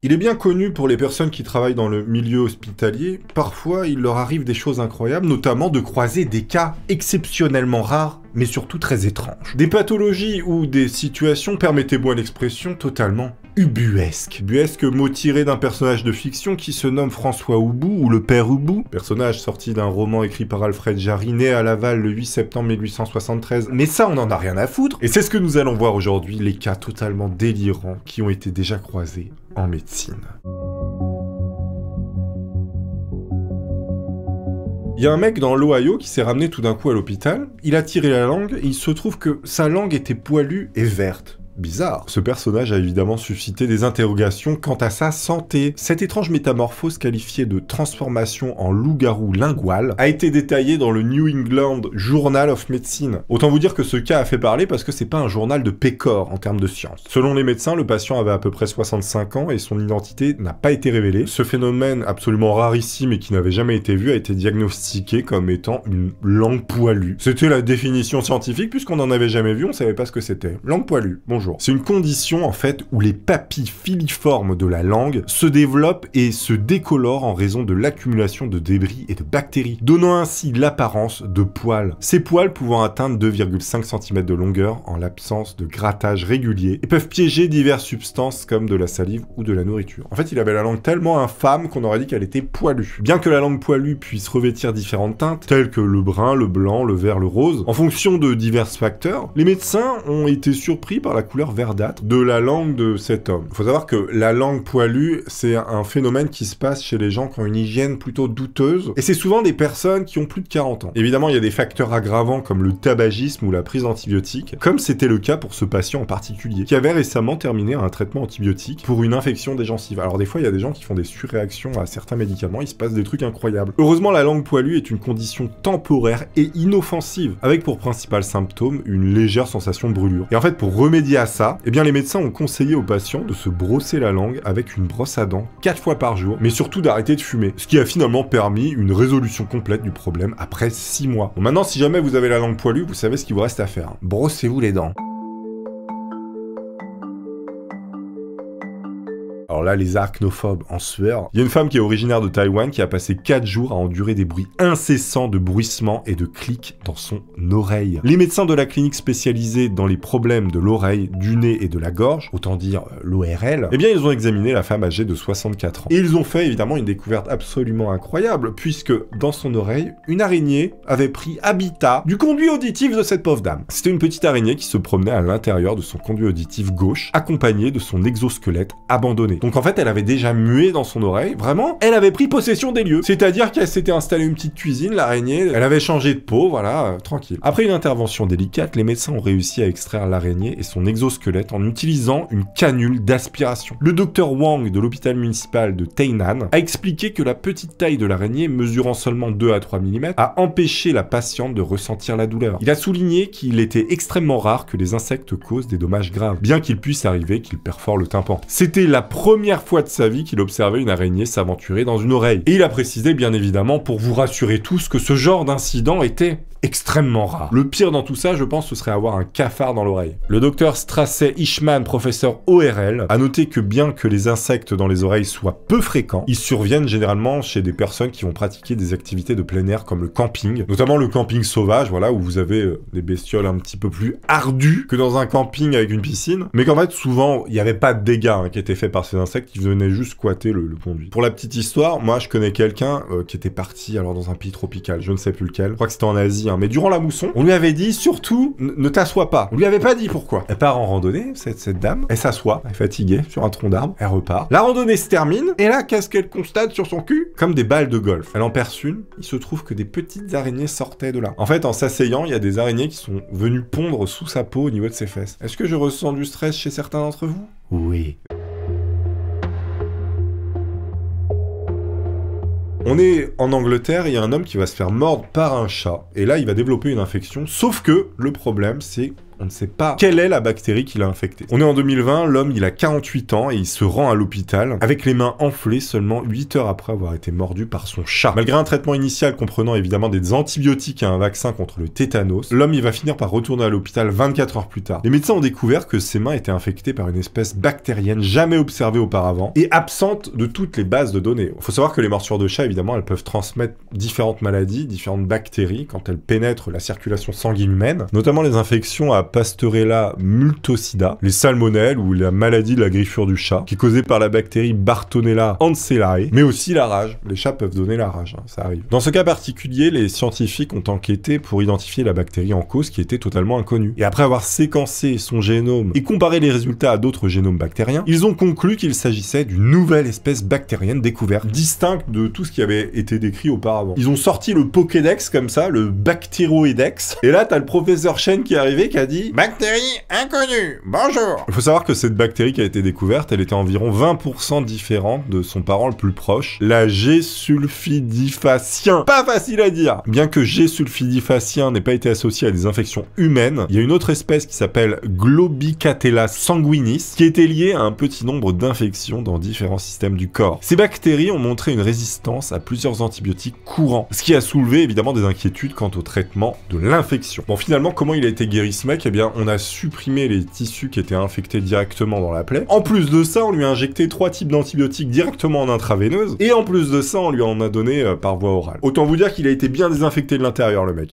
Il est bien connu pour les personnes qui travaillent dans le milieu hospitalier. Parfois, il leur arrive des choses incroyables, notamment de croiser des cas exceptionnellement rares, mais surtout très étranges. Des pathologies ou des situations, permettez-moi l'expression, totalement ubuesques. Ubuesque, mot tiré d'un personnage de fiction qui se nomme François Houbout, ou le Père Houbout, personnage sorti d'un roman écrit par Alfred Jarry, né à Laval le 8 septembre 1873. Mais ça, on en a rien à foutre. Et c'est ce que nous allons voir aujourd'hui, les cas totalement délirants qui ont été déjà croisés en médecine. Il y a un mec dans l'Ohio qui s'est ramené tout d'un coup à l'hôpital, il a tiré la langue et il se trouve que sa langue était poilue et verte. Bizarre. Ce personnage a évidemment suscité des interrogations quant à sa santé. Cette étrange métamorphose qualifiée de transformation en loup-garou lingual a été détaillée dans le New England Journal of Medicine. Autant vous dire que ce cas a fait parler parce que c'est pas un journal de pécore en termes de science. Selon les médecins, le patient avait à peu près 65 ans et son identité n'a pas été révélée. Ce phénomène absolument rarissime et qui n'avait jamais été vu a été diagnostiqué comme étant une langue poilue. C'était la définition scientifique puisqu'on n'en avait jamais vu, on savait pas ce que c'était. Langue poilue. Bonjour. C'est une condition, en fait, où les papilles filiformes de la langue se développent et se décolorent en raison de l'accumulation de débris et de bactéries, donnant ainsi l'apparence de poils. Ces poils pouvant atteindre 2,5 cm de longueur en l'absence de grattage régulier et peuvent piéger diverses substances comme de la salive ou de la nourriture. En fait, il avait la langue tellement infâme qu'on aurait dit qu'elle était poilue. Bien que la langue poilue puisse revêtir différentes teintes, telles que le brun, le blanc, le vert, le rose, en fonction de divers facteurs, les médecins ont été surpris par la couleur verdâtre de la langue de cet homme. Il faut savoir que la langue poilue, c'est un phénomène qui se passe chez les gens qui ont une hygiène plutôt douteuse, et c'est souvent des personnes qui ont plus de 40 ans. Évidemment, il y a des facteurs aggravants comme le tabagisme ou la prise d'antibiotiques, comme c'était le cas pour ce patient en particulier, qui avait récemment terminé un traitement antibiotique pour une infection des gencives. Alors des fois, il y a des gens qui font des surréactions à certains médicaments, il se passe des trucs incroyables. Heureusement, la langue poilue est une condition temporaire et inoffensive, avec pour principal symptôme une légère sensation de brûlure. Et en fait, pour remédier à ça, eh bien les médecins ont conseillé aux patients de se brosser la langue avec une brosse à dents 4 fois par jour, mais surtout d'arrêter de fumer, ce qui a finalement permis une résolution complète du problème après 6 mois. Bon, maintenant, si jamais vous avez la langue poilue, vous savez ce qu'il vous reste à faire. Brossez-vous les dents. Alors là, les arachnophobes en sueur. Il y a une femme qui est originaire de Taïwan qui a passé 4 jours à endurer des bruits incessants de bruissements et de clics dans son oreille. Les médecins de la clinique spécialisée dans les problèmes de l'oreille, du nez et de la gorge, autant dire l'ORL, eh bien ils ont examiné la femme âgée de 64 ans. Et ils ont fait évidemment une découverte absolument incroyable, puisque dans son oreille, une araignée avait pris habitat du conduit auditif de cette pauvre dame. C'était une petite araignée qui se promenait à l'intérieur de son conduit auditif gauche, accompagnée de son exosquelette abandonné. Donc en fait, elle avait déjà mué dans son oreille. Vraiment, elle avait pris possession des lieux. C'est-à-dire qu'elle s'était installée une petite cuisine, l'araignée, elle avait changé de peau, voilà, tranquille. Après une intervention délicate, les médecins ont réussi à extraire l'araignée et son exosquelette en utilisant une canule d'aspiration. Le docteur Wang de l'hôpital municipal de Tainan a expliqué que la petite taille de l'araignée, mesurant seulement 2 à 3 mm, a empêché la patiente de ressentir la douleur. Il a souligné qu'il était extrêmement rare que les insectes causent des dommages graves, bien qu'il puisse arriver qu'ils perforent le tympan. C'était la première fois de sa vie qu'il observait une araignée s'aventurer dans une oreille. Et il a précisé bien évidemment pour vous rassurer tous que ce genre d'incident était extrêmement rare. Le pire dans tout ça, je pense, ce serait avoir un cafard dans l'oreille. Le docteur Stracey Ishman, professeur ORL, a noté que bien que les insectes dans les oreilles soient peu fréquents, ils surviennent généralement chez des personnes qui vont pratiquer des activités de plein air comme le camping, notamment le camping sauvage, voilà, où vous avez des bestioles un petit peu plus ardues que dans un camping avec une piscine, mais qu'en fait, souvent, il n'y avait pas de dégâts qui étaient faits par ces insectes qui venaient juste squatter le conduit. Pour la petite histoire, moi, je connais quelqu'un qui était parti alors dans un pays tropical, je ne sais plus lequel, je crois que c'était en Asie, mais durant la mousson, on lui avait dit surtout ne t'assois pas. On lui avait pas dit pourquoi. Elle part en randonnée, cette dame, elle s'assoit, elle est fatiguée sur un tronc d'arbre, elle repart. La randonnée se termine, et là, qu'est-ce qu'elle constate sur son cul? Comme des balles de golf. Elle en perce une, il se trouve que des petites araignées sortaient de là. En fait, en s'asseyant, il y a des araignées qui sont venues pondre sous sa peau au niveau de ses fesses. Est-ce que je ressens du stress chez certains d'entre vous? Oui. On est en Angleterre et il y a un homme qui va se faire mordre par un chat. Et là, il va développer une infection. Sauf que le problème, c'est On ne sait pas quelle est la bactérie qui l'a infecté. On est en 2020, l'homme il a 48 ans et il se rend à l'hôpital avec les mains enflées seulement 8 heures après avoir été mordu par son chat. Malgré un traitement initial comprenant évidemment des antibiotiques et un vaccin contre le tétanos, l'homme il va finir par retourner à l'hôpital 24 heures plus tard. Les médecins ont découvert que ses mains étaient infectées par une espèce bactérienne jamais observée auparavant et absente de toutes les bases de données. Il faut savoir que les morsures de chat évidemment elles peuvent transmettre différentes maladies, différentes bactéries quand elles pénètrent la circulation sanguine humaine, notamment les infections à Pasteurella multocida, les salmonelles ou la maladie de la griffure du chat, qui est causée par la bactérie Bartonella ancellare, mais aussi la rage. Les chats peuvent donner la rage, hein, ça arrive. Dans ce cas particulier, les scientifiques ont enquêté pour identifier la bactérie en cause qui était totalement inconnue. Et après avoir séquencé son génome et comparé les résultats à d'autres génomes bactériens, ils ont conclu qu'il s'agissait d'une nouvelle espèce bactérienne découverte, distincte de tout ce qui avait été décrit auparavant. Ils ont sorti le Pokédex comme ça, le Bactéroidex, et là t'as le professeur Chen qui est arrivé qui a dit « Bactérie inconnue, bonjour !» Il faut savoir que cette bactérie qui a été découverte, elle était environ 20% différente de son parent le plus proche, la G-sulfidifacien. Pas facile à dire. Bien que G-sulfidifacien n'ait pas été associé à des infections humaines, il y a une autre espèce qui s'appelle Globicatella sanguinis, qui était liée à un petit nombre d'infections dans différents systèmes du corps. Ces bactéries ont montré une résistance à plusieurs antibiotiques courants, ce qui a soulevé évidemment des inquiétudes quant au traitement de l'infection. Bon, finalement, comment il a été guéri ce mec? Eh bien, on a supprimé les tissus qui étaient infectés directement dans la plaie. En plus de ça, on lui a injecté 3 types d'antibiotiques directement en intraveineuse, et en plus de ça, on lui en a donné par voie orale. Autant vous dire qu'il a été bien désinfecté de l'intérieur, le mec.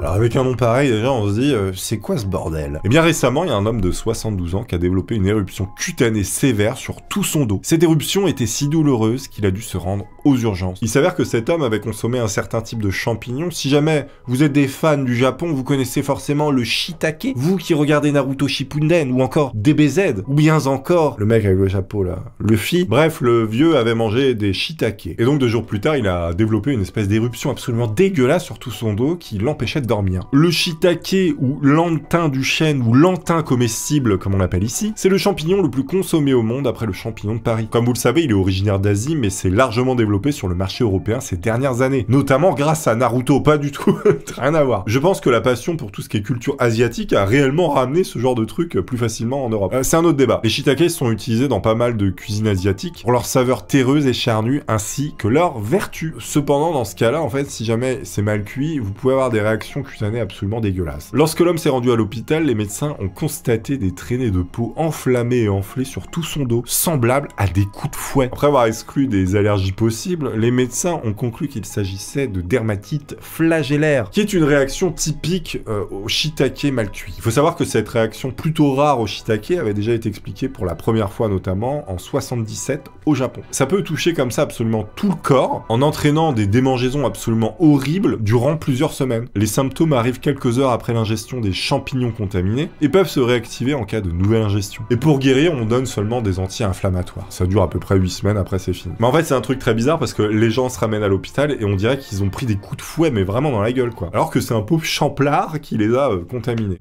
Alors avec un nom pareil, déjà on se dit, c'est quoi ce bordel? Et bien récemment, il y a un homme de 72 ans qui a développé une éruption cutanée sévère sur tout son dos. Cette éruption était si douloureuse qu'il a dû se rendre aux urgences. Il s'avère que cet homme avait consommé un certain type de champignon. Si jamais vous êtes des fans du Japon, vous connaissez forcément le shiitake. Vous qui regardez Naruto Shippuden, ou encore DBZ, ou bien encore le mec avec le chapeau là, Luffy. Bref, le vieux avait mangé des shiitake. Et donc 2 jours plus tard, il a développé une espèce d'éruption absolument dégueulasse sur tout son dos qui l'empêchait de dormir. Le shiitake ou lantin du chêne ou lantin comestible comme on l'appelle ici, c'est le champignon le plus consommé au monde après le champignon de Paris. Comme vous le savez, il est originaire d'Asie mais c'est largement développé sur le marché européen ces dernières années, notamment grâce à Naruto, pas du tout, rien à voir. Je pense que la passion pour tout ce qui est culture asiatique a réellement ramené ce genre de truc plus facilement en Europe. C'est un autre débat. Les shiitake sont utilisés dans pas mal de cuisines asiatiques pour leur saveur terreuse et charnue ainsi que leur vertu. Cependant, dans ce cas-là, en fait, si jamais c'est mal cuit, vous pouvez avoir des réactions cutanées absolument dégueulasses. Lorsque l'homme s'est rendu à l'hôpital, les médecins ont constaté des traînées de peau enflammées et enflées sur tout son dos, semblables à des coups de fouet. Après avoir exclu des allergies possibles, les médecins ont conclu qu'il s'agissait de dermatite flagellaire, qui est une réaction typique au shiitake mal cuit. Il faut savoir que cette réaction plutôt rare au shiitake avait déjà été expliquée pour la première fois notamment en 77 au Japon. Ça peut toucher comme ça absolument tout le corps, en entraînant des démangeaisons absolument horribles durant plusieurs semaines. Les symptômes arrivent quelques heures après l'ingestion des champignons contaminés et peuvent se réactiver en cas de nouvelle ingestion. Et pour guérir, on donne seulement des anti-inflammatoires. Ça dure à peu près 8 semaines, après c'est fini. Mais en fait, c'est un truc très bizarre parce que les gens se ramènent à l'hôpital et on dirait qu'ils ont pris des coups de fouet, mais vraiment dans la gueule, quoi. Alors que c'est un pauvre champlard qui les a contaminés.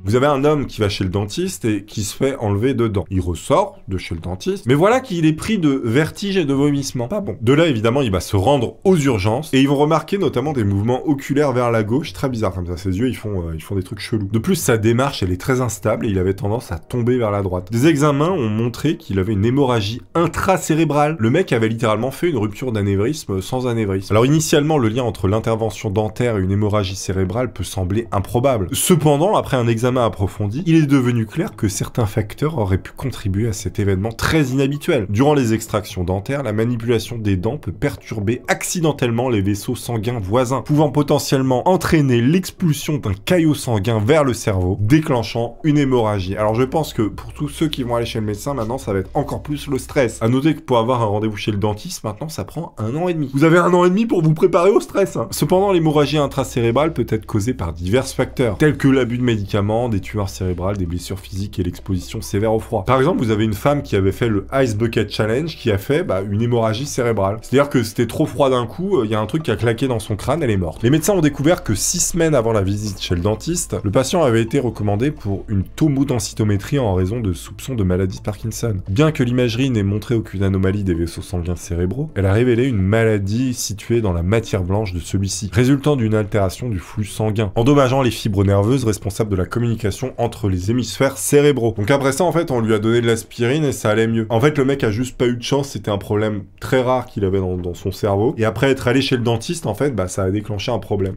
Vous avez un homme qui va chez le dentiste et qui se fait enlever deux dents. Il ressort de chez le dentiste, mais voilà qu'il est pris de vertige et de vomissement. Pas bon. De là, évidemment, il va se rendre aux urgences et ils vont remarquer notamment des mouvements oculaires vers la gauche, très bizarres comme ça. Ses yeux, ils font des trucs chelous. De plus, sa démarche, elle est très instable et il avait tendance à tomber vers la droite. Des examens ont montré qu'il avait une hémorragie intracérébrale. Le mec avait littéralement fait une rupture d'anévrisme sans anévrisme. Alors initialement, le lien entre l'intervention dentaire et une hémorragie cérébrale peut sembler improbable. Cependant, après un examen approfondi, il est devenu clair que certains facteurs auraient pu contribuer à cet événement très inhabituel. Durant les extractions dentaires, la manipulation des dents peut perturber accidentellement les vaisseaux sanguins voisins, pouvant potentiellement entraîner l'expulsion d'un caillot sanguin vers le cerveau, déclenchant une hémorragie. Alors je pense que pour tous ceux qui vont aller chez le médecin, maintenant ça va être encore plus le stress. À noter que pour avoir un rendez-vous chez le dentiste, maintenant ça prend 1 an et demi. Vous avez 1 an et demi pour vous préparer au stress. Cependant, l'hémorragie intracérébrale peut être causée par divers facteurs, tels que l'abus de médicaments, notamment des tumeurs cérébrales, des blessures physiques et l'exposition sévère au froid. Par exemple, vous avez une femme qui avait fait le Ice Bucket Challenge qui a fait une hémorragie cérébrale. C'est-à-dire que c'était trop froid d'un coup, il y a un truc qui a claqué dans son crâne, elle est morte. Les médecins ont découvert que 6 semaines avant la visite chez le dentiste, le patient avait été recommandé pour une tomodensitométrie en raison de soupçons de maladie de Parkinson. Bien que l'imagerie n'ait montré aucune anomalie des vaisseaux sanguins cérébraux, elle a révélé une maladie située dans la matière blanche de celui-ci, résultant d'une altération du flux sanguin, endommageant les fibres nerveuses responsables de la communication entre les hémisphères cérébraux. Donc après ça, en fait, on lui a donné de l'aspirine et ça allait mieux. En fait, le mec a juste pas eu de chance, c'était un problème très rare qu'il avait dans son cerveau. Et après être allé chez le dentiste, en fait, ça a déclenché un problème.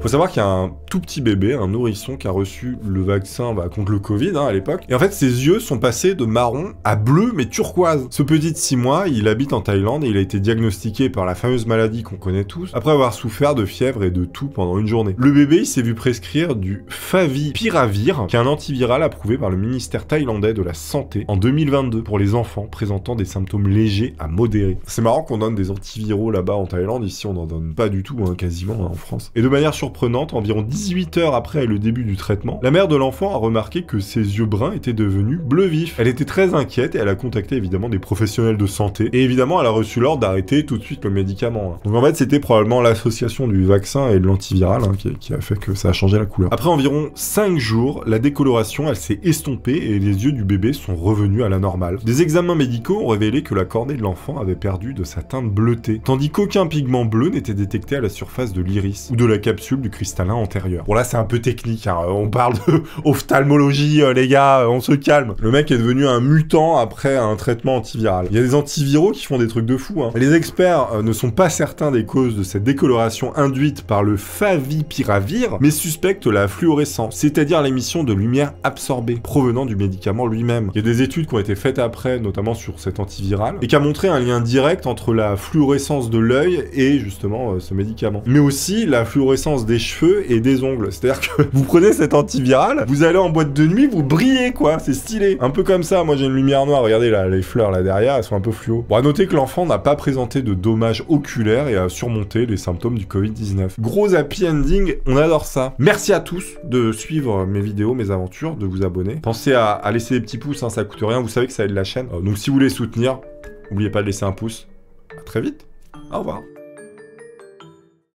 Faut savoir qu'il y a un tout petit bébé, un nourrisson, qui a reçu le vaccin contre le Covid à l'époque. Et en fait, ses yeux sont passés de marron à bleu, mais turquoise. Ce petit de 6 mois, il habite en Thaïlande et il a été diagnostiqué par la fameuse maladie qu'on connaît tous, après avoir souffert de fièvre et de toux pendant une journée. Le bébé, il s'est vu prescrire du Favipiravir, qui est un antiviral approuvé par le ministère thaïlandais de la Santé en 2022 pour les enfants présentant des symptômes légers à modérés. C'est marrant qu'on donne des antiviraux là-bas en Thaïlande, ici on n'en donne pas du tout, quasiment, en France. Et de manière surprenante, environ 18 heures après le début du traitement, la mère de l'enfant a remarqué que ses yeux bruns étaient devenus bleu vif. Elle était très inquiète et elle a contacté évidemment des professionnels de santé. Et évidemment, elle a reçu l'ordre d'arrêter tout de suite le médicament. Donc en fait, c'était probablement l'association du vaccin et de l'antiviral qui a fait que ça a changé la couleur. Après environ 5 jours, la décoloration, elle s'est estompée et les yeux du bébé sont revenus à la normale. Des examens médicaux ont révélé que la cornée de l'enfant avait perdu de sa teinte bleutée, tandis qu'aucun pigment bleu n'était détecté à la surface de l'iris ou de la capsule du cristallin antérieur. Bon là c'est un peu technique, on parle de ophtalmologie les gars, on se calme. Le mec est devenu un mutant après un traitement antiviral. Il y a des antiviraux qui font des trucs de fou. Les experts ne sont pas certains des causes de cette décoloration induite par le Favipiravir, mais suspectent la fluorescence, c'est-à-dire l'émission de lumière absorbée provenant du médicament lui-même. Il y a des études qui ont été faites après, notamment sur cet antiviral, et qui a montré un lien direct entre la fluorescence de l'œil et justement ce médicament. Mais aussi la fluorescence des cheveux et des ongles. C'est-à-dire que vous prenez cet antiviral, vous allez en boîte de nuit, vous brillez quoi, c'est stylé. Un peu comme ça, moi j'ai une lumière noire, regardez là, les fleurs là derrière, elles sont un peu fluo. Bon, à noter que l'enfant n'a pas présenté de dommages oculaires et a surmonté les symptômes du Covid-19. Gros happy ending, on adore ça. Merci à tous de suivre mes vidéos, mes aventures, de vous abonner. Pensez à laisser des petits pouces, ça coûte rien, vous savez que ça aide la chaîne. Donc si vous voulez soutenir, n'oubliez pas de laisser un pouce. À très vite, au revoir.